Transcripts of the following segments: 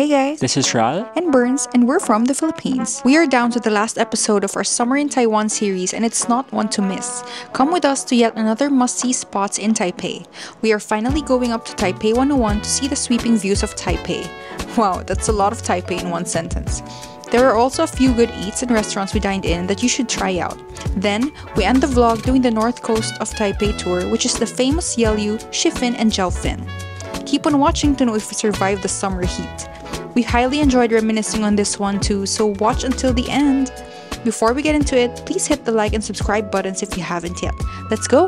Hey guys, This is Ral. and Burns, and we're from the Philippines. We are down to the last episode of our Summer in Taiwan series, and it's not one to miss. Come with us to yet another must-see spots in Taipei. We are finally going up to Taipei 101 to see the sweeping views of Taipei. Wow, that's a lot of Taipei in one sentence. There are also a few good eats and restaurants we dined in that you should try out. Then, we end the vlog doing the north coast of Taipei tour, which is the famous Yelyu, Shifen, and Jiaofan. Keep on watching to know if we survive the summer heat. We highly enjoyed reminiscing on this one too, so watch until the end. Before we get into it, please hit the like and subscribe buttons if you haven't yet. Let's go!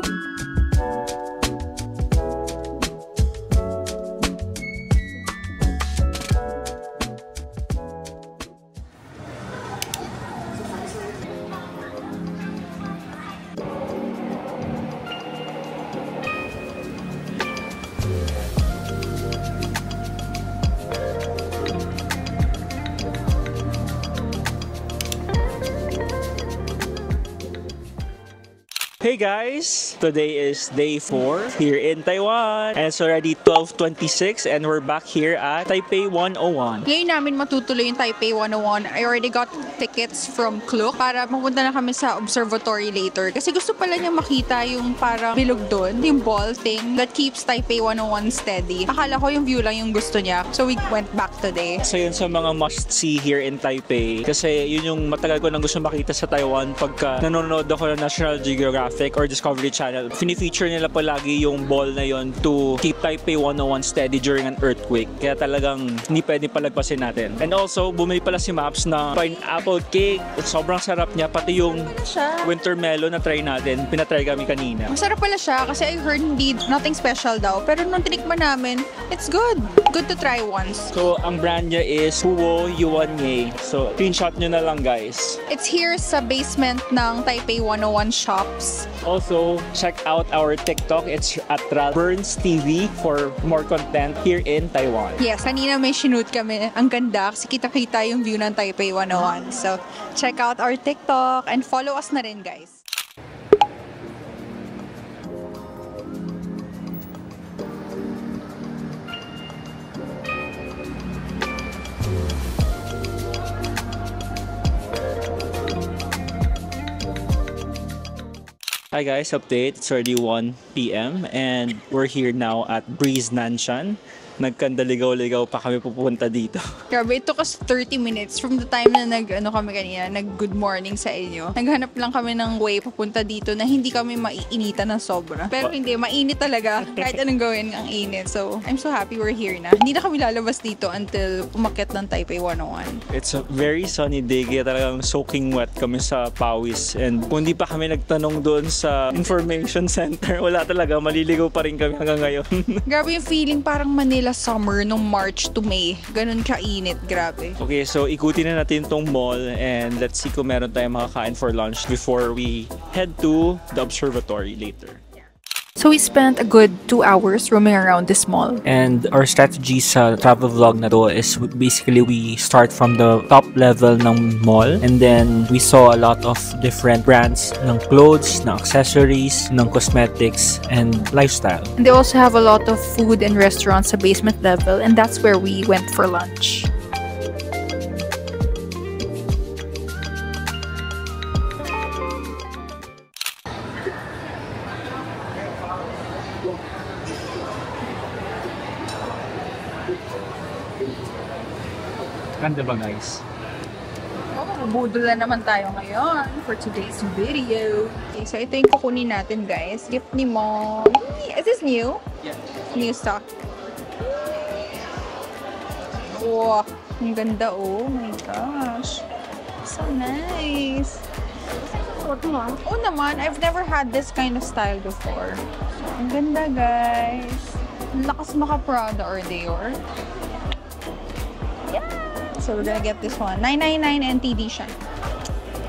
Hey guys! Today is day 4 here in Taiwan. And it's already 12:26 and we're back here at Taipei 101. Ngayon namin matutuloy yung Taipei 101. I already got tickets from Klook para mapunta na kami sa observatory later. Kasi gusto pala niya makita yung parang bilog doon, yung ball thing that keeps Taipei 101 steady. Akala ko yung view lang yung gusto niya. So we went back today. So yun sa mga must-see here in Taipei. Kasi yun yung matagal ko nang gusto makita sa Taiwan pagka nanonood ako ng National Geographic or Discovery Channel. Fini-feature nila palagi yung ball na yon to keep Taipei 101 steady during an earthquake. Kaya talagang hindi pwede palagpasin natin. And also, bumili pala si Maps na pineapple cake. Sobrang sarap niya. Pati yung winter melon na try natin. Pinatry kami kanina. Masarap pala siya kasi I heard nothing special daw. Pero nung tinikman namin, it's good. Good to try once. So, ang brand niya is Huo Yuan Ye. So, screenshot nyo na lang guys. It's here sa basement ng Taipei 101 shops. Also, check out our TikTok. It's at Burns TV for more content here in Taiwan. Yes, kanina may shoot kami. Ang ganda kasi kita-kita yung view ng Taipei 101. So, check out our TikTok and follow us na rin, guys. Hi guys, update. It's already 1 p.m. and we're here now at Breeze Nanshan. Nagkandaligaw-ligaw pa kami pupunta dito. Grabe, it took us 30 minutes from the time na kami kanina, nag-good morning sa inyo. Naghanap lang kami ng way papunta dito na hindi kami maiinitan ng sobra. Pero hindi, mainit talaga. Kahit anong gawin, ang init. So, I'm so happy we're here na. Hindi na kami lalabas dito until umakyat ng Taipei 101. It's a very sunny day, kaya talagang soaking wet kami sa pawis. And kung di pa kami nagtanong doon sa information center, wala talaga, maliligaw pa rin kami hanggang ngayon. Grabe yung feeling parang Manila summer nung March to May. Ganun kainit, grabe. Okay, so ikutin na natin tong mall and let's see kung meron tayong makakain for lunch before we head to the observatory later. So we spent a good 2 hours roaming around this mall. And our strategy sa travel vlog na to is basically we start from the top level ng mall and then we saw a lot of different brands ng clothes, ng accessories, ng cosmetics, and lifestyle. And they also have a lot of food and restaurants sa basement level, and that's where we went for lunch. Ganda ba guys? Oh, budol na naman tayo ngayon for today's video. Okay, so ito yung kukunin natin guys. Gift ni Mom. Is this new? Yeah. New stock. Wow, ang ganda oh. My gosh. So nice. Oh naman, I've never had this kind of style before. So, ang ganda guys. Ang lakas maka-Prada or Dior. So we're gonna get this one. 999 NTD siya.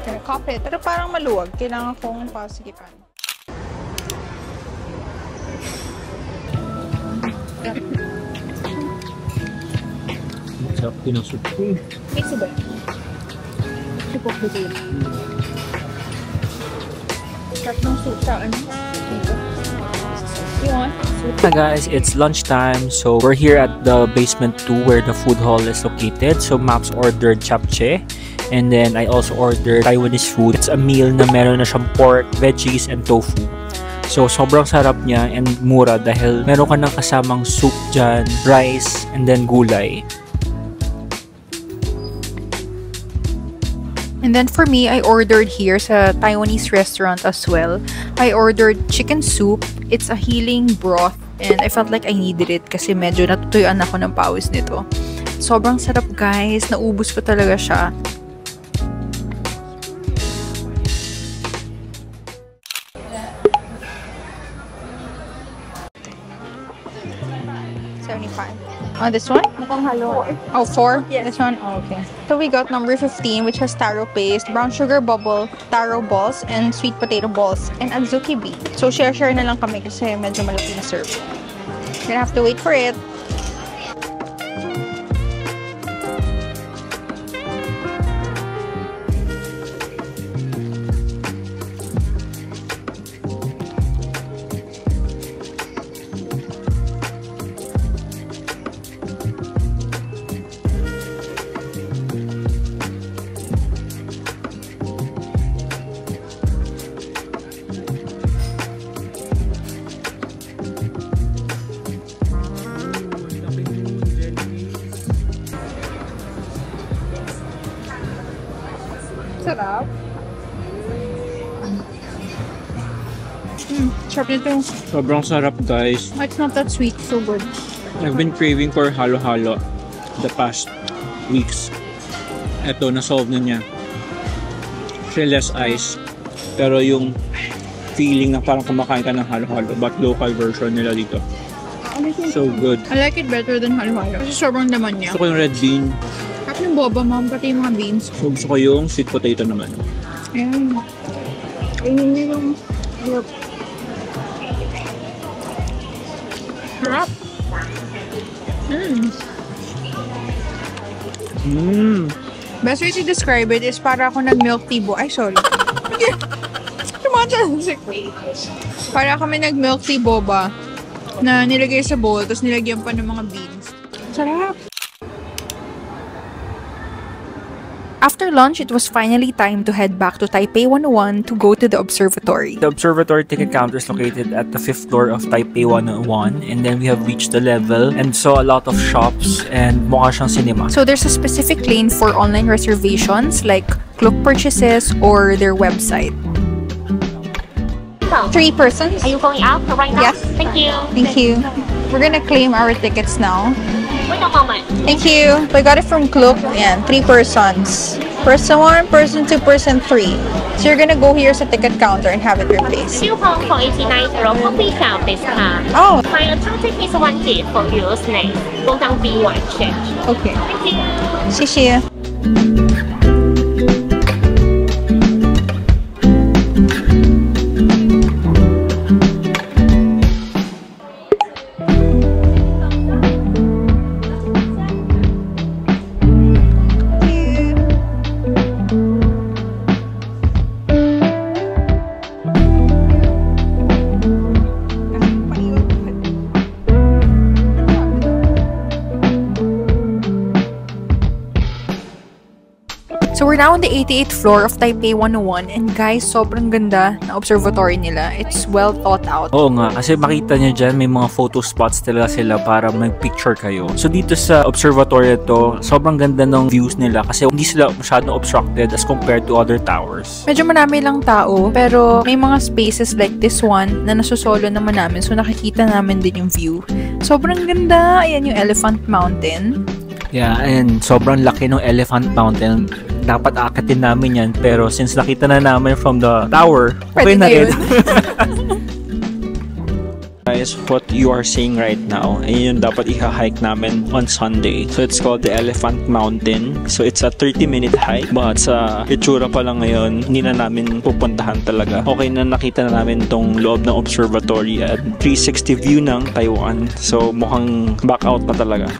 Gonna copy it. Pero parang maluwag. Kailangan kong pasigipan. Sarap din ang soup. Miso ba? Soup of the day. Sarap ng soup sa ano? Dito. Hi guys, it's lunchtime. So we're here at the basement 2 where the food hall is located. So Max ordered japchae. And then I also ordered Taiwanese food. It's a meal na meron na siyang pork, veggies, and tofu. So sobrang sarap niya and mura dahil meron ka ng kasamang soup dyan, rice, and then gulay. And then for me, I ordered here sa Taiwanese restaurant as well. I ordered chicken soup. It's a healing broth and I felt like I needed it kasi medyo natutuyuan ako ng pawis nito. Sobrang sarap guys. Naubos ko talaga siya. Oh, this one? Oh, 4? Yes. This one? Oh, okay. So we got number 15, which has taro paste, brown sugar bubble, taro balls, and sweet potato balls, and adzuki bean. So share na lang kami kasi medyo malaki na serve. Gonna have to wait for it. Sarap. Sarap nito. Sobrang sarap guys. It's not that sweet. So good. I've been craving for halo-halo the past weeks. Eto, na-solve na niya. Kasi less ice. Pero yung feeling na parang kumakain ka ng halo-halo but local version nila dito. So good. I like it better than halo-halo. Kasi sobrang laman niya. Gusto ko yung red bean. Tapos yung boba, ma'am, pati yung mga beans. So gusto ko yung sweet potato naman. Ayan. Ayun yung... Sarap. Best way to describe it is para ako nag-milk tea boba. Ay, sorry. Para kami nag-milk tea boba na nilagay sa bowl tapos nilagyan pa ng mga beans. Sarap. After lunch, it was finally time to head back to Taipei 101 to go to the observatory. The observatory ticket counter is located at the 5th floor of Taipei 101, and then we have reached the level and saw a lot of shops and mukha siyang cinema. So there's a specific lane for online reservations like Klook purchases or their website. 3 persons? Are you going out right now? Yes. Thank you. Thank you. We're gonna claim our tickets now. Wait a moment. Thank you. We got it from Klook. And 3 persons. Person 1, person 2, person 3. So you're gonna go here sa ticket counter and have it replaced. Coupon for 89 coffee shop discount. Oh, My total is 1 gift for your snake. 工当 B1 change. okay. Thank you. 谢谢。So we're now on the 88th floor of Taipei 101 and guys, sobrang ganda na observatory nila. It's well thought out. Oo nga, kasi makita nyo dyan, may mga photo spots talaga sila para mag-picture kayo. So dito sa observatory ito, sobrang ganda ng views nila kasi hindi sila masyadong obstructed as compared to other towers. Medyo marami lang tao, pero may mga spaces like this one na nasusolo naman namin, so nakikita namin din yung view. Sobrang ganda! Ayan yung Elephant Mountain. Yeah, and sobrang laki ng Elephant Mountain. Dapat akatin namin yan, pero since nakita na namin from the tower, okay Pwede na yun. rin. Guys, what you are seeing right now, ayun yung dapat i-hike namin on Sunday. So it's called the Elephant Mountain. So it's a 30-minute hike, but sa itsura pa lang ngayon, hindi na namin pupuntahan talaga. Okay na nakita na namin tong loob ng observatory at 360 view ng Taiwan. So mukhang back out pa talaga.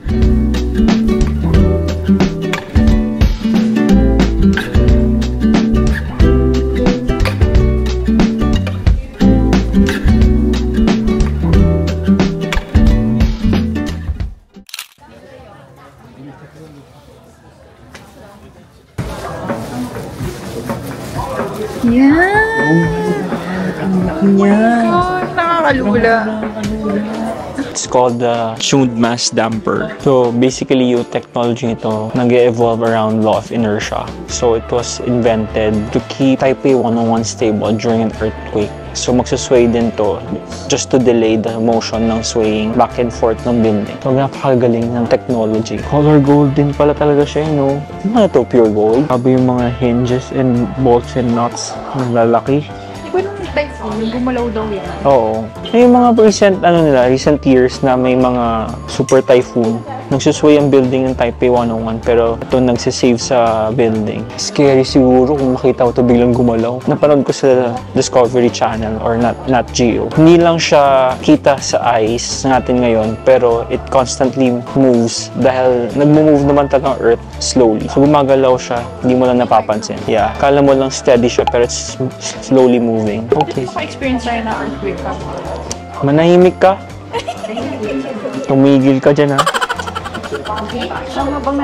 Nakakalula. It's called the tuned mass damper. So basically yung technology nito nag-evolve around law of inertia. So it was invented to keep Taipei 101 stable during an earthquake. So magsusway din to just to delay the motion ng swaying back and forth ng building. So napakagaling ng technology. Color gold din pala talaga siya, no? Ano to, pure gold? Sabi yung mga hinges and bolts and nuts. Ang lalaki. Typhoon, gumalaw daw yan. Oo. May mga recent years na may mga super typhoon. Nagsusway ang building ng Taipei 101 pero ito nagsisave sa building. Scary siguro kung makita ko ito biglang gumalaw. Napanood ko sa Discovery Channel or Nat Geo. Hindi lang siya kita sa eyes natin ngayon pero it constantly moves dahil nagmo-move naman talaga ang Earth slowly. So gumagalaw siya, hindi mo lang napapansin. Yeah, kala mo lang steady siya pero it's slowly moving. Okay. Naka-experience tayo na earthquake ka. Manahimik ka? Tumigil ka dyan, ha? Habang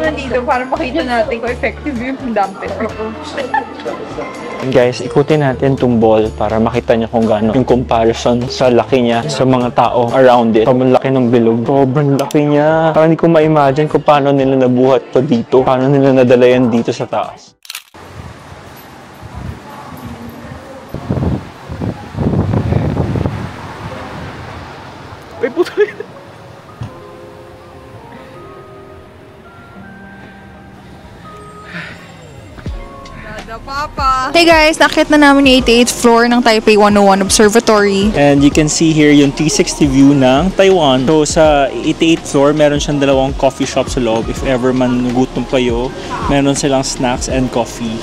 nandito, para makita natin kung effective yung damper. Guys, ikutin natin itong ball para makita niyo kung gaano yung comparison sa laki niya sa mga tao around it. Sobrang laki ng bilog. Sobrang laki niya. Parang hindi ko ma-imagine kung paano nila nabuhat to dito. Paano nila nadala yan dito sa taas. Ay, puto yun. Hey guys, nakit na namin yung 88th floor ng Taipei 101 Observatory. And you can see here yung 360 view ng Taiwan. So sa 88th floor, meron siyang dalawang coffee shop sa loob. If ever man gutom kayo, meron silang snacks and coffee.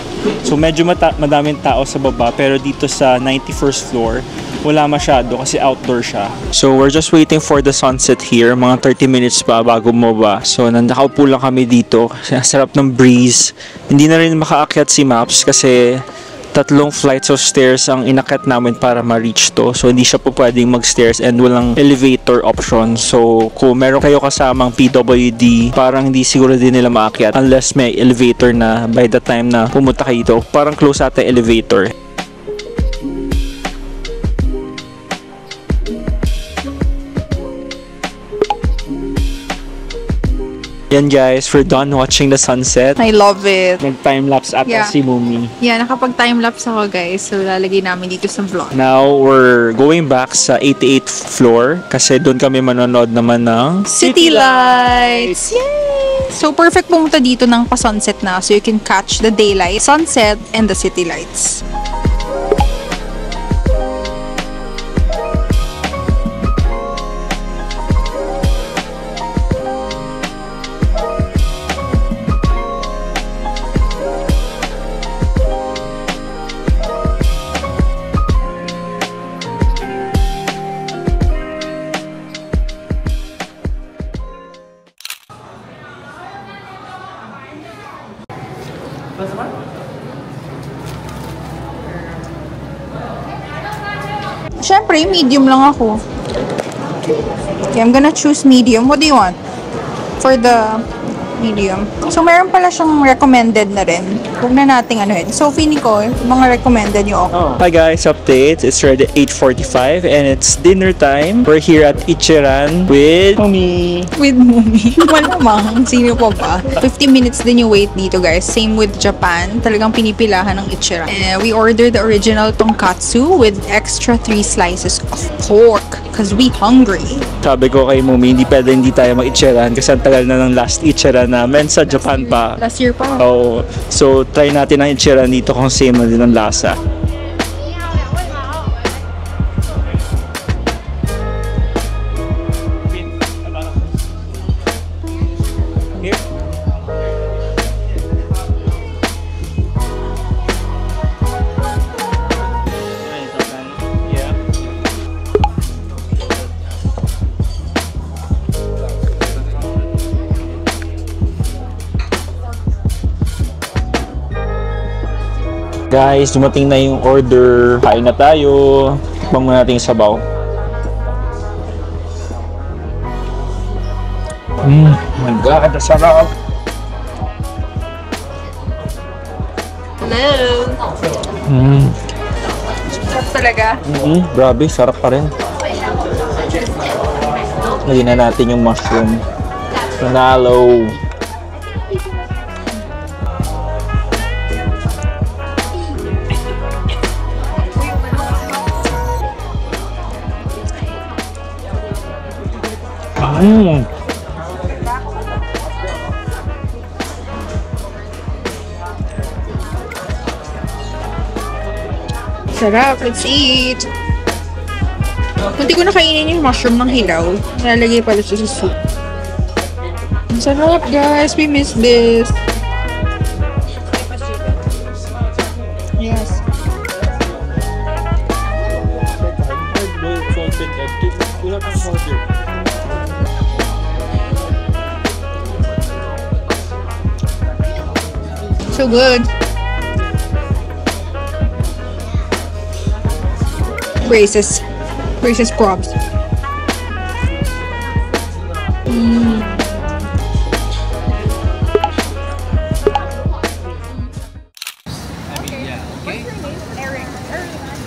So medyo madaming tao sa baba, pero dito sa 91st floor, wala masyado kasi outdoor siya. So we're just waiting for the sunset here. Mga 30 minutes pa bago bumaba. So nakaupo lang kami dito kasi ang sarap ng breeze. Hindi na rin makaakyat si Maps kasi 3 flights of stairs ang inakyat namin para ma-reach to. So hindi siya po pwedeng mag-stairs and walang elevator option. So kung meron kayo kasamang PWD, parang hindi siguro din nila maakyat unless may elevator na by the time na pumunta kayo dito. Parang close ata elevator. Yan guys, we're done watching the sunset. I love it. Nag-time-lapse ata si Mumi. Yeah, nakapag-time-lapse ako guys. So lalagay namin dito sa vlog. Now, we're going back sa 88th floor kasi doon kami manonood naman ng City Lights! Yay! So perfect pumunta dito ng pa-sunset na so you can catch the daylight, sunset, and the city lights. Siyempre, medium lang ako. Okay, I'm gonna choose medium. What do you want? For the medium. So, meron pala siyang recommended na rin. Huwag na nating anuhin. So, feeling ko, mga recommended yung ako. Hi guys, update. It's already 8:45 and it's dinner time. We're here at Ichiran with Mumi. With Mumi. Malamang. Sino pa ba? 50 minutes din yung wait dito, guys. Same with Japan. Talagang pinipilahan ng Ichiran. We ordered the original tonkatsu with extra 3 slices of pork because we hungry. Sabi ko kay Mumi, hindi tayo mag-Ichiran kasi ang tagal na ng last Ichiran namin sa Japan pa. Last year pa. Oh, so try natin ang Ichiran dito kung same na din ang lasa. Guys, dumating na yung order. Kain na tayo. Tikman muna natin yung sabaw. Oh my God, sarap! Hello. Sarap talaga. Grabe, sarap pa rin. Lagyan na natin yung mushroom. Panalo. Sarap. Let's eat. Hindi ko nakainin yung mushroom ng hilaw. Nalalagay pala siya sa soup. Sarap, guys. We miss this. Yes. So good. Braces. Braces props.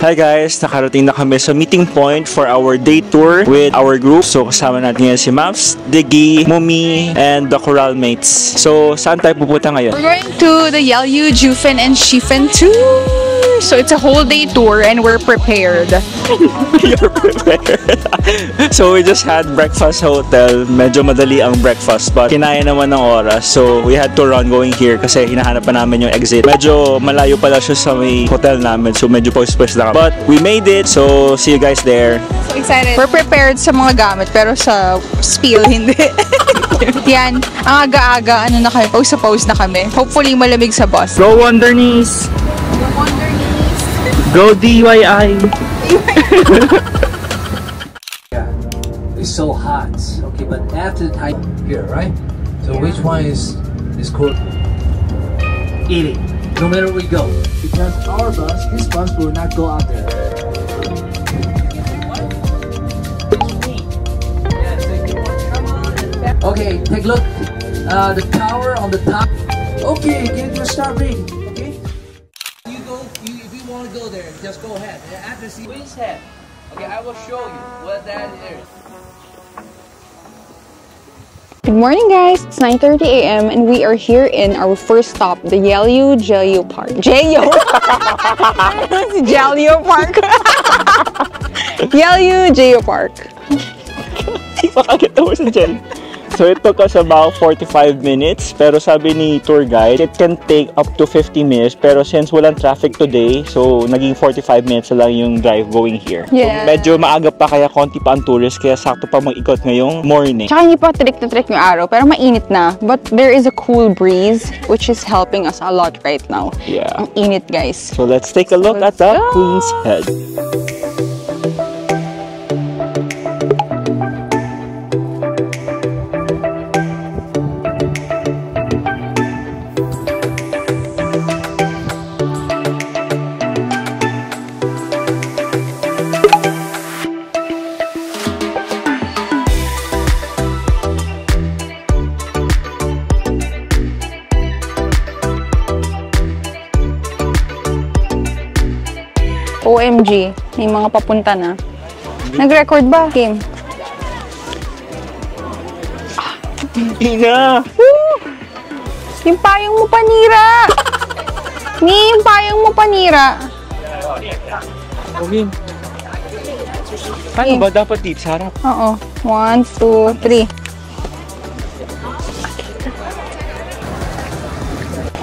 Hi guys! Nakarating na kami sa meeting point for our day tour with our group. So kasama natin ngayon si Maps, Diggy, Mumi, and the Coral Mates. So saan tayo pupunta ngayon? We're going to the Yeoyu, Jufen, and Shifen tour. So it's a whole day tour and we're prepared. You're prepared. So we just had breakfast sa hotel. Medyo madali ang breakfast but kinaya naman ng oras. So we had to run going here kasi hinahanap pa namin yung exit. Medyo malayo pala siya sa may hotel namin. So medyo pause lang. But we made it. So see you guys there. So excited. We're prepared sa mga gamit pero sa spill hindi. Yan. Ang aga-aga ano na kami. Pause na kami. Hopefully malamig sa bus. Go Wondernies! Go DIY! Yeah, it's so hot. Okay, but after the time here, right? So which one is cool? Eating. No matter where we go, because our bus, this bus will not go out there. Okay, take a look. The tower on the top. Okay, get your start reading. Okay. You go. If you want to go there, just go ahead. After see which head. Okay, I will show you what that is. Good morning, guys. It's 9:30 a.m. and we are here in our first stop, the Yeoyu Park. Jeyo Park. Yeoyu Park. Pakakita mo sa Jen. So it took us about 45 minutes pero sabi ni tour guide, it can take up to 50 minutes pero since walang traffic today, so naging 45 minutes lang yung drive going here. Yeah. So, medyo maaga pa kaya konti pa ang tourist kaya sakto pa mag-ikot ngayong morning. Tsaka hindi pa trick na trick yung araw pero mainit na. But there is a cool breeze which is helping us a lot right now. Yeah. Ang init, guys. So let's take a look at the Queen's Head. OMG, may mga papunta na. Nag-record ba, Kim? Ina! Yung payong mo panira! Yung payong mo panira! Okay. Paano ba dapat dito sa harap? Oo. 1, 2, 3.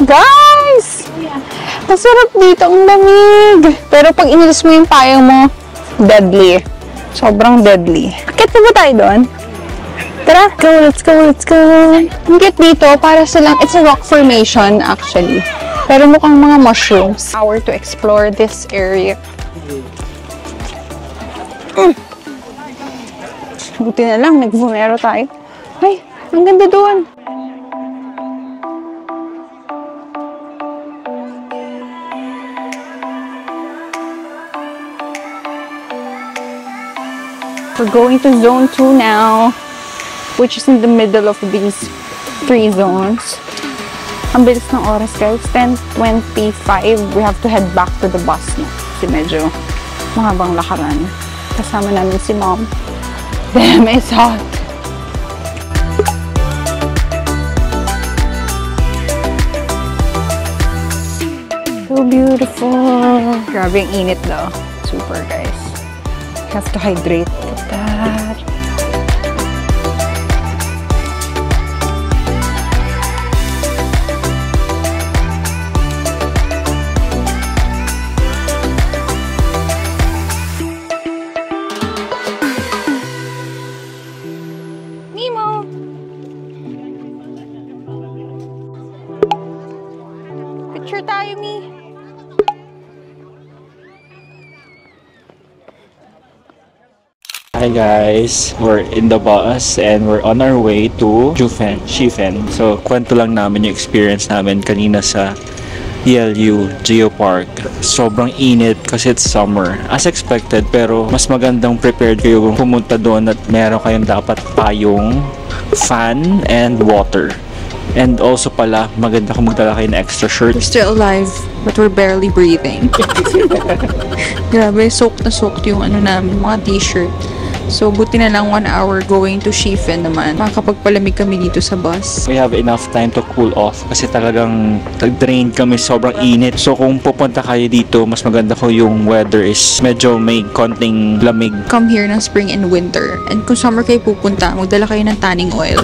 Guys! Masarap dito, ang lamig. Pero pag inilis mo yung payong mo, deadly. Sobrang deadly. Akit na ba tayo doon? Tara, let's go. Ang cute dito, para silang, it's a rock formation actually. Pero mukhang mga mushrooms. Hour to explore this area. Buti na lang, nag-vomero tayo. Ay, ang ganda doon. We're going to zone 2 now, which is in the middle of these 3 zones. Ang bilis ng oras guys, 10:25. We have to head back to the bus na. Kasi medyo mahabang lakaran. Kasama namin si mom. Damn, it's hot. So beautiful. Grabe ang init daw. Super guys. Have to hydrate. Look at that. Picture tayo, Mi. Hi guys, we're in the bus and we're on our way to Shifen. So, kwento lang namin yung experience namin kanina sa DLU Geopark. Sobrang init kasi it's summer. As expected, pero mas magandang prepared kayo kung pumunta doon at meron kayong dapat payong, fan, and water. And also pala, maganda kung magdala kayo ng extra shirt. We're still alive, but we're barely breathing. Grabe, soaked na soaked yung namin, mga t-shirt. So, buti na lang 1 hour going to Shifen naman. Makakapagpalamig kami dito sa bus. We have enough time to cool off kasi talagang nag-drain kami, sobrang init. So, kung pupunta kayo dito, mas maganda ko yung weather is medyo may konting lamig. Come here ng spring and winter. And kung summer kayo pupunta, magdala kayo ng tanning oil.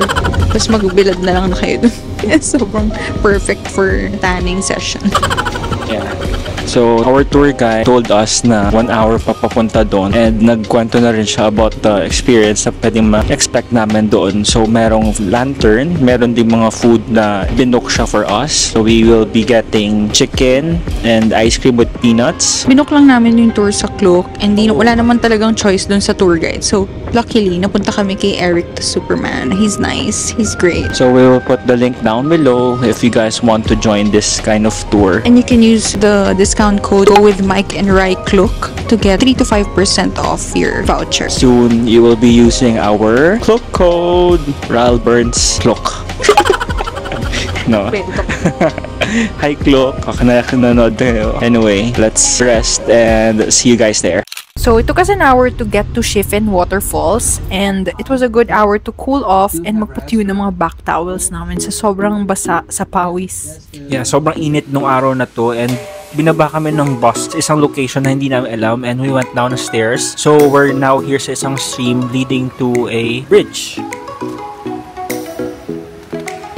Tapos magbilad na lang na kayo dun. Sobrang perfect for tanning session. Yeah. So, our tour guide told us na 1 hour pa papunta doon and nagkwento na rin siya about the experience na pwedeng ma-expect namin doon. So, merong lantern, meron din mga food na binook siya for us. So, we will be getting chicken and ice cream with peanuts. Binook lang namin yung tour sa Klook and wala naman talagang choice doon sa tour guide. So, luckily, napunta kami kay Eric the Superman. He's nice. He's great. So, we will put the link down below if you guys want to join this kind of tour. And you can use the discount code Go with Mike and Rai Klook to get 3 to 5% off your voucher. Soon, you will be using our Klook code, Ral Burns Klook. No. Hi Klook, nanonood kayo. Anyway, let's rest and see you guys there. So, it took us an hour to get to Shifen Waterfalls and it was a good hour to cool off and magpatuyo ng mga back towels namin sa sobrang basa sa pawis. Yeah, sobrang init nung araw na to and binaba kami ng bus sa isang location na hindi namin alam and we went down the stairs. So, we're now here sa isang stream leading to a bridge.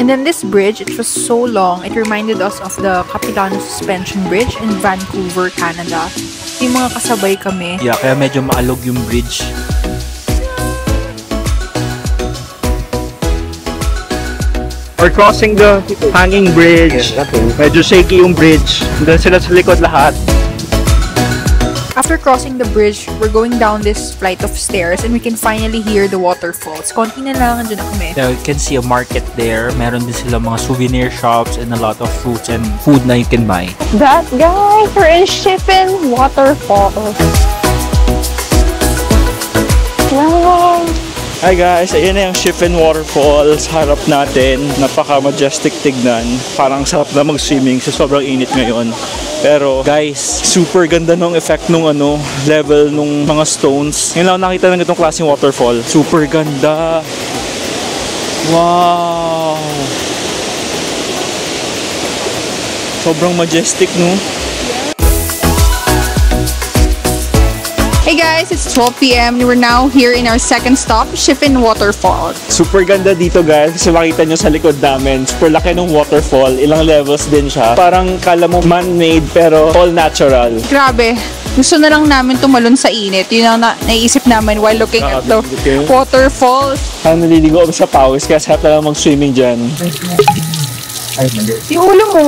And then this bridge, it was so long, it reminded us of the Capilano Suspension Bridge in Vancouver, Canada. Yung mga kasabay kami. Yeah, kaya medyo maalog yung bridge. We're crossing the hanging bridge. Medyo shaky yung bridge. Doon sila sa likod lahat. After crossing the bridge, we're going down this flight of stairs and we can finally hear the waterfalls. Konti na lang, andyan na kami. You can see a market there. Meron din sila mga souvenir shops and a lot of fruits and food na you can buy. That guy, we're in Shifen Waterfalls. Wow! Hi guys, ayun na yung Shifen Waterfalls. Harap natin. Napaka-majestic tignan. Parang sarap na mag-swimming sa sobrang init ngayon. Pero guys, super ganda nung effect nung level nung mga stones. Ngayon lang nakita ng itong klaseng waterfall. Super ganda. Wow! Sobrang majestic, no? Hey guys, it's 12 p.m. We're now here in our second stop, Shifen Waterfall. Super ganda dito guys kasi makita nyo sa likod namin. Super laki ng waterfall. Ilang levels din siya. Parang kala mo man-made pero all natural. Grabe. Gusto na lang namin tumalon sa init. Yun ang naisip namin while looking at the waterfalls. Parang naliligo kami sa pawis kaya sarap na lang mag-swimming dyan. Yung ulo mo.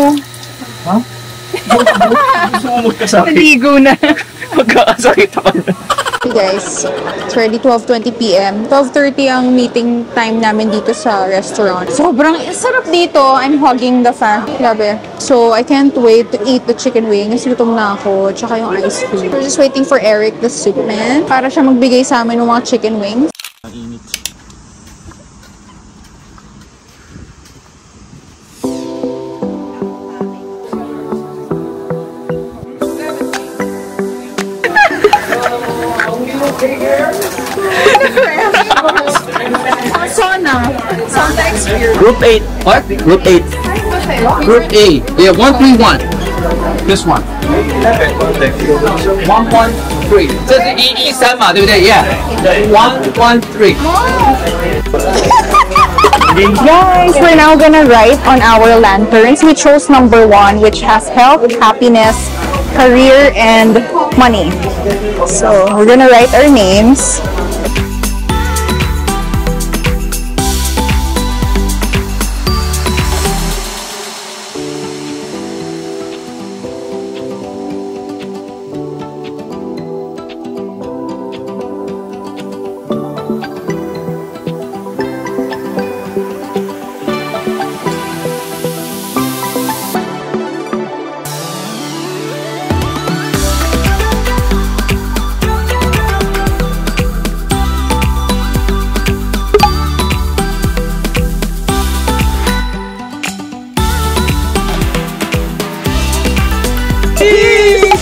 Ha? Sumumot ka sa akin. Naligo na. Magkakasakit ako na. Hey guys, it's already 12:20 p.m. 12:30 ang meeting time namin dito sa restaurant. Sobrang sarap dito. I'm hugging the fan. Grabe. So, I can't wait to eat the chicken wings. Gutom na ako. Tsaka yung ice cream. We're just waiting for Eric, the soup man, para siya magbigay sa amin ng mga chicken wings. Ang init. Sauna experience. Group 8. What? Group 8. Group A. Yeah, 131. This one. 113. 这是113嘛，对不对 ？Yeah. 113. Guys, we're now gonna write on our lanterns. We chose number 1, which has health, happiness, career, and money. So we're gonna write our names.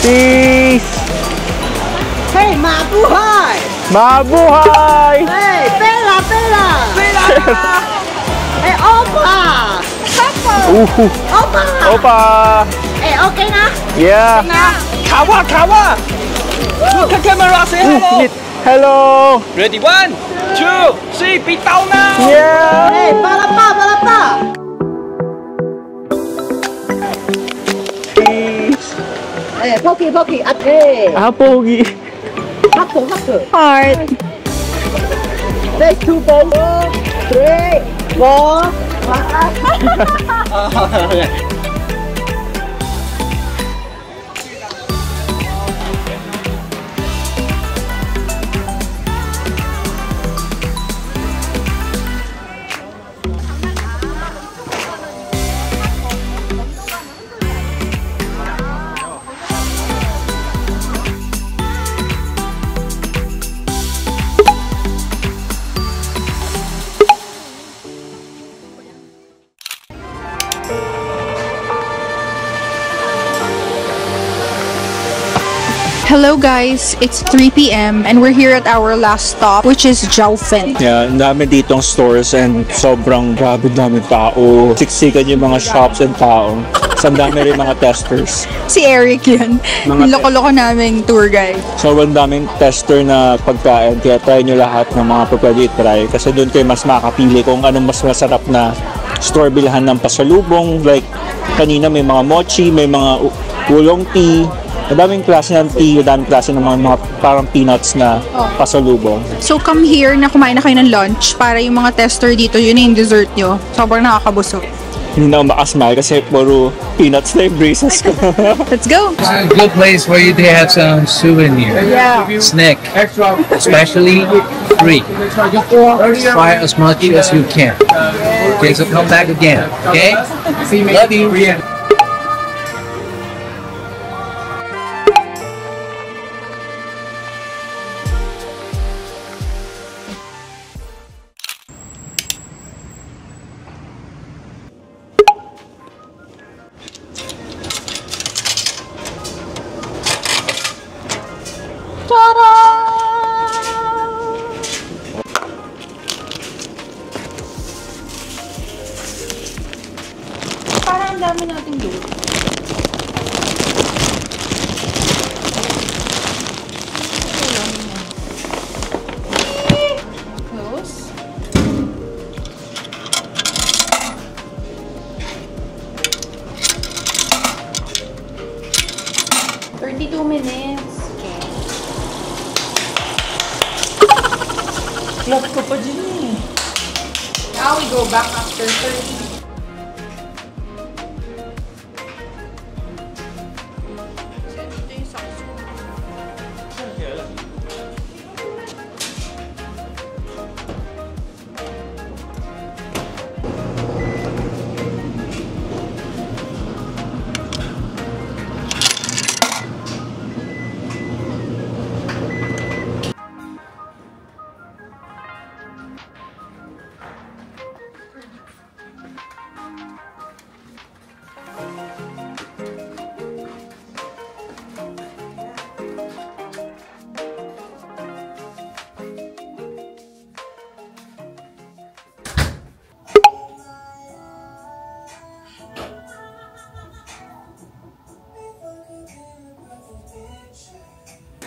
Peace! Hey, mabuhay! Mabuhay! Hey, pera, pera! Pera! Hey, opa! Opa! Opa! Hey, okay na? Yeah! Kawa, kawa! Look at camera, say hello! Hello! Ready? 1, 2, 3, bitaw na! Yeah! Hey, palapa, palapa! Peace! Hey, poki, poki, ate! Pogi! Haku, haku! Heart. Let's 2, 4, 3, 4, 5. Hello guys, it's 3 p.m. and we're here at our last stop, which is Jiaofen. Yeah, ang dami ditong stores and sobrang grabe dami tao. Siksikan yung mga shops and tao. Ang dami rin mga testers. Si Eric yun. Mga- Loko-loko naming tour guide. Sobrang daming tester na pagkain. Kaya try nyo lahat ng mga pwede i-try. Kasi doon kayo mas makapili kung anong mas masarap na store bilhan ng pasalubong. Like, kanina may mga mochi, may mga ulong tea. Madaming klase ng tea, madaming klase ng mga parang peanuts na pasalubong. So come here na kumain na kayo ng lunch para yung mga tester dito, yun na yung dessert nyo. Sobrang nakakabusog. Hindi na ako makasmile kasi puro peanuts na yung braces ko. Let's go! It's a good place for you to have some souvenir. Yeah. Snack. Especially free. Try as much as you can. Okay, so come back again. Okay? Love you. Parang ang dami natin doon. Close. $32 minutes. Okay. Clock ko pa dyan eh. Now we go back after 30.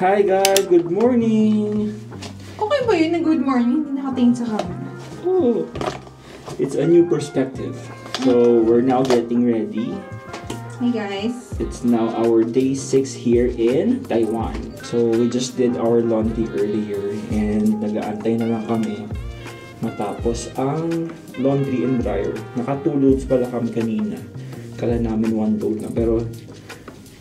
Hi guys, good morning! Okay ba yun na good morning? Hindi nakatingin sa camera. Oh, it's a new perspective. So, we're now getting ready. Hey guys. It's now our day 6 here in Taiwan. So, we just did our laundry earlier and nag-aantay na lang kami matapos ang laundry and dryer. Naka 2 loads pala kami kanina. Kala namin 1 load na pero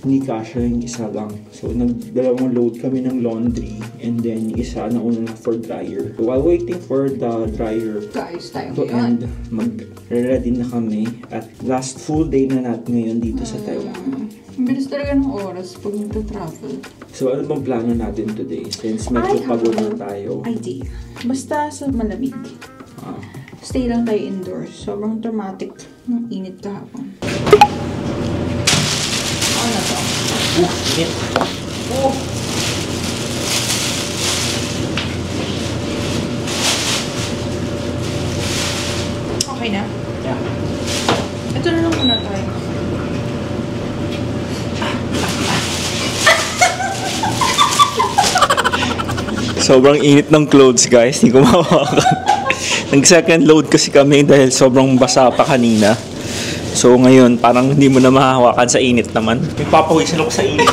hindi kasya yung isa lang. So, nagdalawang load kami ng laundry and then isa na una na for dryer. So, while waiting for the dryer to end, mag-ready na kami at last full day na natin ngayon dito sa Taiwan. Ang bilis talaga ng oras pag nagta-travel. So, ano bang plano natin today? Since medyo pagod na tayo. Idea. Basta sa malamig. Stay lang tayo indoors. Sobrang dramatic ng init kahapon. Ano to? Init! Oh! Okay na? Yeah. Ito na lang muna tayo. Sobrang init ng clothes guys, hindi ko mahawakan. Nag-second load kasi kami dahil sobrang basa pa kanina. So ngayon, parang hindi mo na mahahawakan sa init naman. May papawisan ako sa init.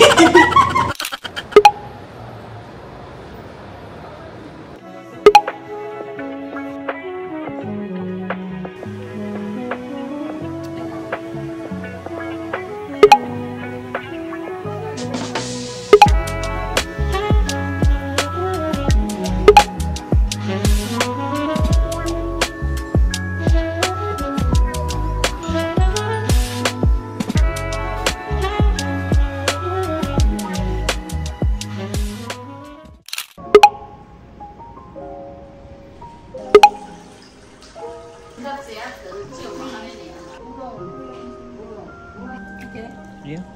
Yeah.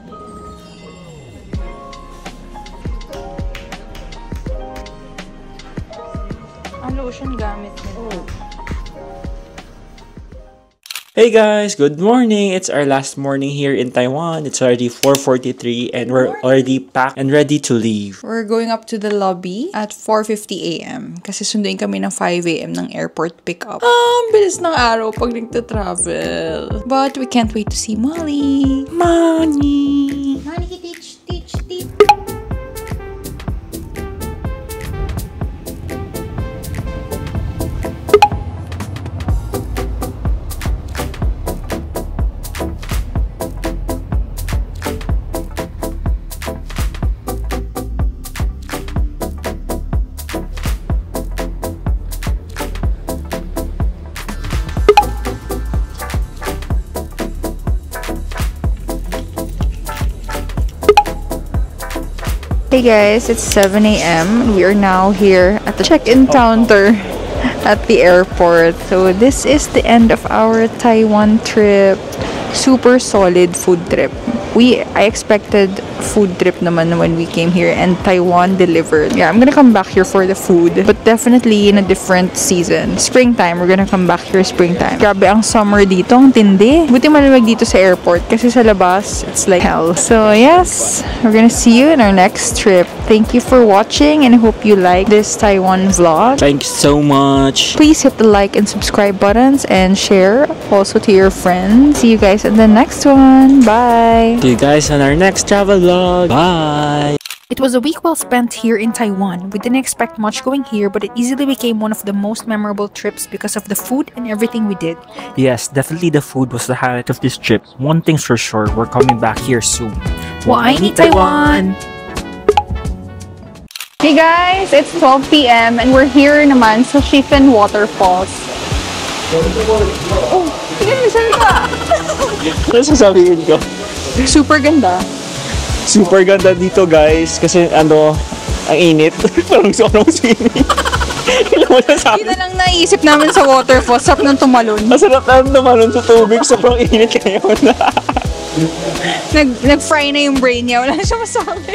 Ang lotion gamit nito. Hey guys, good morning! It's our last morning here in Taiwan. It's already 4:43 and we're already packed and ready to leave. We're going up to the lobby at 4:50 a.m. Kasi sunduin kami ng 5 a.m. ng airport pickup. Bilis ng araw pag nagta-travel. But we can't wait to see Molly. Molly! Molly, teach. Hey guys, it's 7 a.m. We are now here at the check-in counter at the airport. So this is the end of our Taiwan trip. Super solid food trip. I expected food trip naman when we came here and Taiwan delivered. Yeah, I'm gonna come back here for the food, but definitely in a different season. Springtime, we're gonna come back here springtime. Grabe ang summer dito, ang tindi. Buti malamig dito sa airport kasi sa labas, it's like hell. So yes, we're gonna see you in our next trip. Thank you for watching and I hope you like this Taiwan vlog. Thanks so much! Please hit the like and subscribe buttons and share also to your friends. See you guys in the next one. Bye! See you guys on our next travel vlog. Bye! It was a week well spent here in Taiwan. We didn't expect much going here, but it easily became one of the most memorable trips because of the food and everything we did. Yes, definitely the food was the highlight of this trip. One thing's for sure, we're coming back here soon. Why Taiwan? Hey guys, it's 12 p.m. and we're here naman sa Shifen Waterfalls. Oh, tingnan mo saan ka? Ano sasabihin ko? Super ganda. Super ganda dito guys kasi ang init. Parang sobrang swimming. Yun na lang naisip namin sa waterfall. Sarap ng tumalon. Masarap na tumalon sa tubig. Sobrang init ngayon. Nag-fry na yung brain niya. Wala na siya masabi.